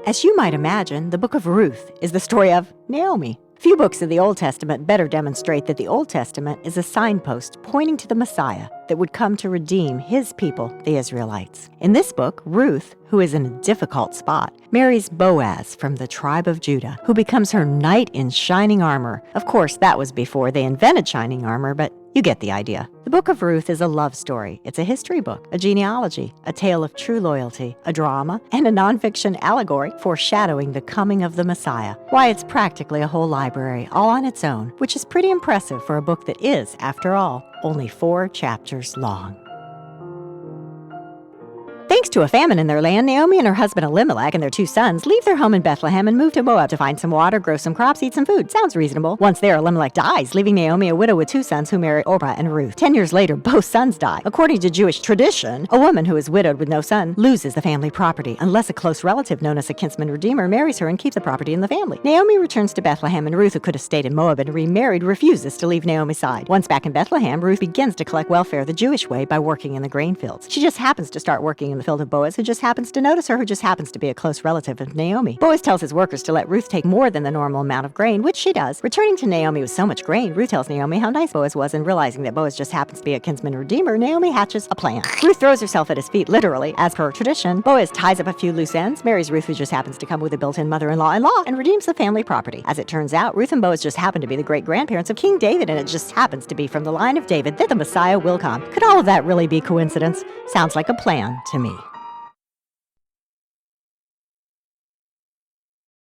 As you might imagine, the book of Ruth is the story of Naomi. Few books of the Old Testament better demonstrate that the Old Testament is a signpost pointing to the Messiah that would come to redeem his people, the Israelites. In this book, Ruth, who is in a difficult spot, marries Boaz from the tribe of Judah, who becomes her knight in shining armor. Of course, that was before they invented shining armor, but you get the idea. The book of Ruth is a love story. It's a history book, a genealogy, a tale of true loyalty, a drama, and a nonfiction allegory foreshadowing the coming of the Messiah. Why, it's practically a whole library all on its own, which is pretty impressive for a book that is, after all, only 4 chapters long. Thanks to a famine in their land, Naomi and her husband Elimelech and their 2 sons leave their home in Bethlehem and move to Moab to find some water, grow some crops, eat some food. Sounds reasonable. Once there, Elimelech dies, leaving Naomi a widow with 2 sons who marry Orpah and Ruth. 10 years later, both sons die. According to Jewish tradition, a woman who is widowed with no son loses the family property unless a close relative known as a kinsman redeemer marries her and keeps the property in the family. Naomi returns to Bethlehem, and Ruth, who could have stayed in Moab and remarried, refuses to leave Naomi's side. Once back in Bethlehem, Ruth begins to collect welfare the Jewish way by working in the grain fields. She just happens to start working in the field of Boaz, who just happens to notice her, who just happens to be a close relative of Naomi. Boaz tells his workers to let Ruth take more than the normal amount of grain, which she does. Returning to Naomi with so much grain, Ruth tells Naomi how nice Boaz was, and realizing that Boaz just happens to be a kinsman redeemer, Naomi hatches a plan. Ruth throws herself at his feet, literally, as per tradition. Boaz ties up a few loose ends, marries Ruth, who just happens to come with a built-in mother-in-law, and redeems the family property. As it turns out, Ruth and Boaz just happen to be the great-grandparents of King David, and it just happens to be from the line of David that the Messiah will come. Could all of that really be coincidence? Sounds like a plan to me.